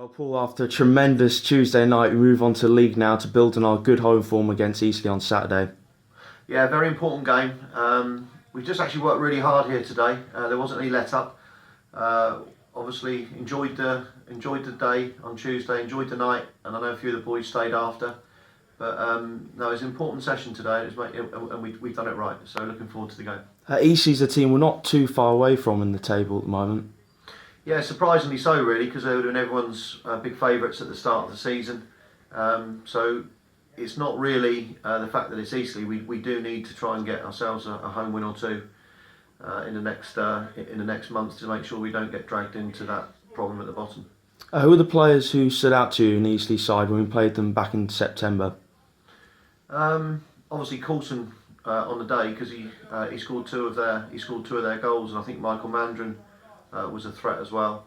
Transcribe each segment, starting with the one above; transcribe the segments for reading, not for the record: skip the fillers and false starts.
Well, Paul, after a tremendous Tuesday night, we move on to league now to build on our good home form against Eastleigh on Saturday. Yeah, very important game. We've just actually worked really hard here today. There wasn't any let up. Obviously, enjoyed the day on Tuesday, enjoyed the night, and I know a few of the boys stayed after. But no, it was an important session today, and we've done it right. So looking forward to the game. Eastleigh's a team we're not too far away from in the table at the moment. Yeah, surprisingly so, really, because they would have been everyone's big favourites at the start of the season. So it's not really the fact that it's Eastleigh. We do need to try and get ourselves a home win or two in the next month to make sure we don't get dragged into that problem at the bottom. Who are the players who stood out to you in the Eastleigh side when we played them back in September? Obviously Coulson on the day, because he scored two of their goals, and I think Michael Mandron was a threat as well.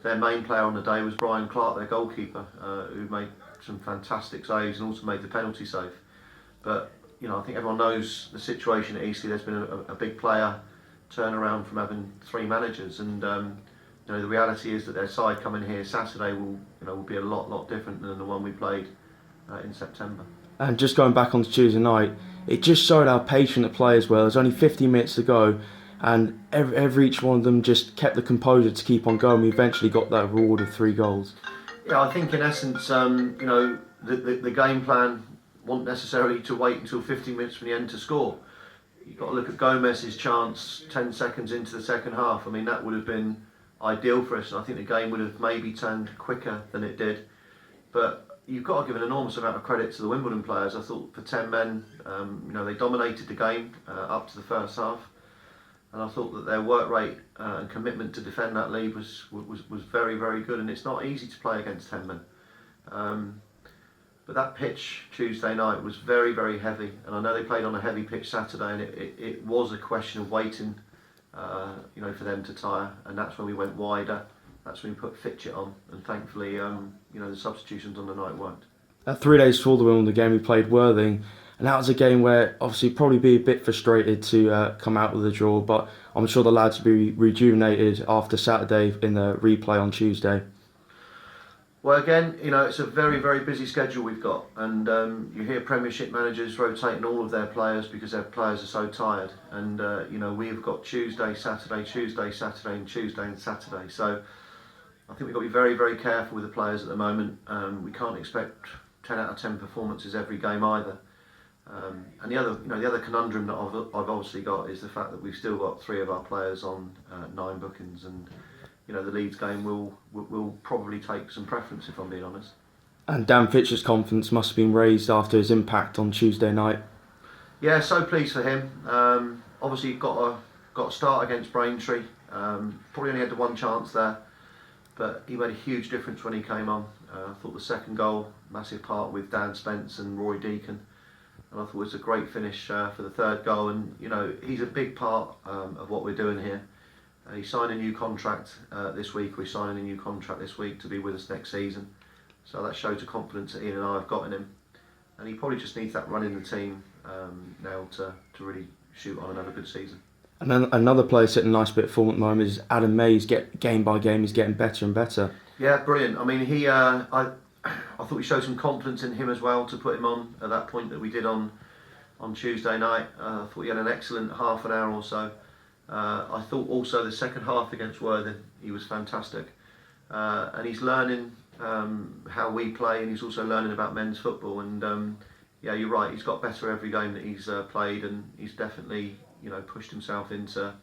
Their main player on the day was Brian Clark, their goalkeeper, who made some fantastic saves and also made the penalty save. But I think everyone knows the situation at Eastleigh. There's been a big player turnaround from having three managers, and the reality is that their side coming here Saturday will be a lot different than the one we played in September. And just going back on to Tuesday night, it just showed how patient the players were. There's only 50 minutes to go, and every each one of them just kept the composure to keep on going. We eventually got that reward of 3 goals. Yeah, I think in essence, the game plan wasn't necessarily to wait until 15 minutes from the end to score. You've got to look at Gomez's chance 10 seconds into the second half. I mean, that would have been ideal for us, and I think the game would have maybe turned quicker than it did. But you've got to give an enormous amount of credit to the Wimbledon players. I thought for 10 men, they dominated the game up to the first half. And I thought that their work rate and commitment to defend that lead was very, very good. And it's not easy to play against 10 men. But that pitch Tuesday night was very, very heavy. And I know they played on a heavy pitch Saturday, and it was a question of waiting, for them to tire. And that's when we went wider. That's when we put Fitchett on. And thankfully, the substitutions on the night worked. 3 days before the Wimbledon game, we played Worthing. And that was a game where obviously probably be a bit frustrated to come out with a draw, but I'm sure the lads will be rejuvenated after Saturday in the replay on Tuesday. Well, again, it's a very, very busy schedule we've got, and you hear Premiership managers rotating all of their players because their players are so tired. And we've got Tuesday, Saturday, and Tuesday and Saturday. So I think we've got to be very, very careful with the players at the moment. We can't expect 10 out of 10 performances every game either. And the other conundrum that I've obviously got is the fact that we've still got 3 of our players on 9 bookings, and the Leeds game will probably take some preference, if I'm being honest. And Dan Fitcher's confidence must have been raised after his impact on Tuesday night. Yeah, so pleased for him. Obviously, got a start against Braintree. Probably only had the one chance there, but he made a huge difference when he came on. I thought the second goal, massive part with Dan Spence and Roy Deacon. And I thought it was a great finish for the third goal, and he's a big part of what we're doing here. He signed a new contract this week. We're signing a new contract this week to be with us next season. So that shows the confidence that Ian and I have got in him, and he probably just needs that run in the team now to really shoot on another good season. And then another player sitting a nice bit of form at the moment is Adam Mays. Game by game, he's getting better and better. Yeah, brilliant. I mean, I thought we showed some confidence in him as well to put him on at that point that we did on Tuesday night. I thought he had an excellent half an hour or so. I thought also the second half against Worthing, he was fantastic. And he's learning how we play, and he's also learning about men's football. And yeah, you're right, he's got better every game that he's played, and he's definitely pushed himself into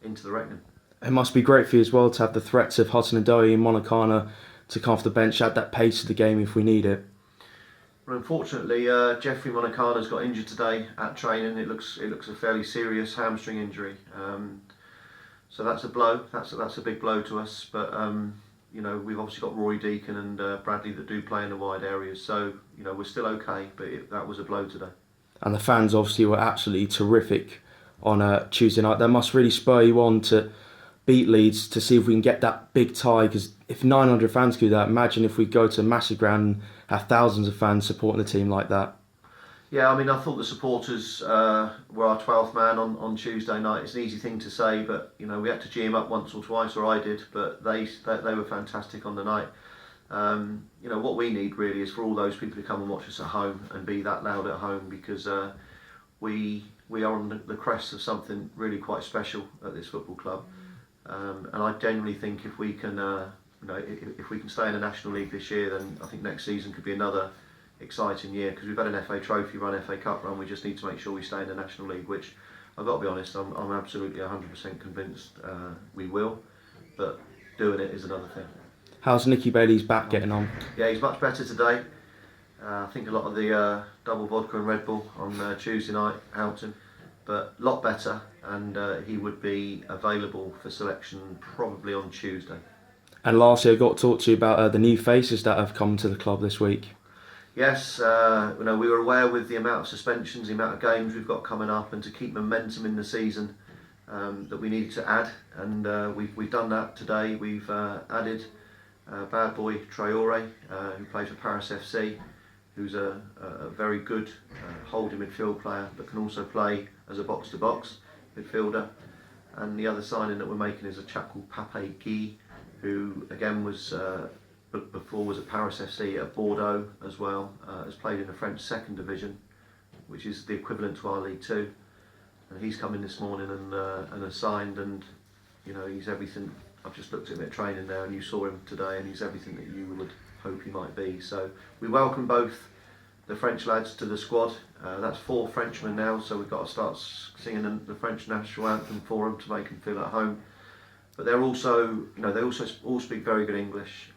the reckoning. It must be great for you as well to have the threats of Hudson Odoi and Monacana to come off the bench, add that pace to the game if we need it. Well, unfortunately, Jeffrey Monacana's got injured today at training. It looks a fairly serious hamstring injury. So that's a blow. That's a big blow to us. But we've obviously got Roy Deacon and Bradley that do play in the wide areas. So we're still okay. But that was a blow today. And the fans obviously were absolutely terrific on Tuesday night. That must really spur you on to beat Leeds to see if we can get that big tie, because if 900 fans could do that, imagine if we go to a massive ground and have thousands of fans supporting the team like that. Yeah, I mean, I thought the supporters were our 12th man on Tuesday night. It's an easy thing to say, but we had to G 'em up once or twice, or I did. But they were fantastic on the night. What we need really is for all those people to come and watch us at home and be that loud at home, because we are on the crest of something really quite special at this football club. And I genuinely think if we can, if we can stay in the National League this year, then I think next season could be another exciting year, because we've had an FA Trophy run, FA Cup run. We just need to make sure we stay in the National League, which I've got to be honest, I'm absolutely 100% convinced we will, but doing it is another thing. How's Nicky Bailey's back getting on? Yeah, he's much better today. I think a lot of the double vodka and Red Bull on Tuesday night helped him, but a lot better, and he would be available for selection probably on Tuesday. And lastly, I got to talk to you about the new faces that have come to the club this week. Yes, we were aware with the amount of suspensions, the amount of games we've got coming up, and to keep momentum in the season, that we needed to add, and we've done that today. We've added bad boy Traore, who plays for Paris FC, who's a very good holding midfield player, but can also play as a box-to-box midfielder. And the other signing that we're making is a chap called Pape Guy, who again was before was at Paris FC at Bordeaux as well. Has played in the French second division, which is the equivalent to our League Two. And he's come in this morning and has signed, and he's everything. I've just looked at him at training now, and you saw him today, and he's everything that you would hope he might be. So we welcome both the French lads to the squad. That's 4 Frenchmen now, so we've got to start singing the French national anthem for them to make them feel at home. But they're also, they also all speak very good English.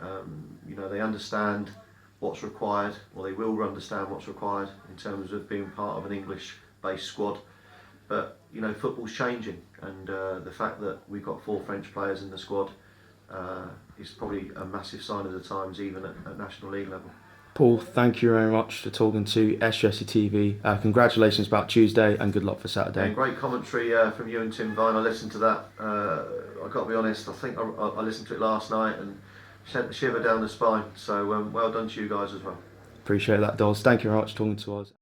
They understand what's required, or they will understand what's required in terms of being part of an English-based squad. But football's changing, and the fact that we've got 4 French players in the squad is probably a massive sign of the times, even at National League level. Paul, thank you very much for talking to SUFCtv. Congratulations about Tuesday, and good luck for Saturday. And great commentary from you and Tim Vine. I listened to that. I've got to be honest, I think I listened to it last night and sent the shiver down the spine. So well done to you guys as well. Appreciate that, Dos. Thank you very much for talking to us.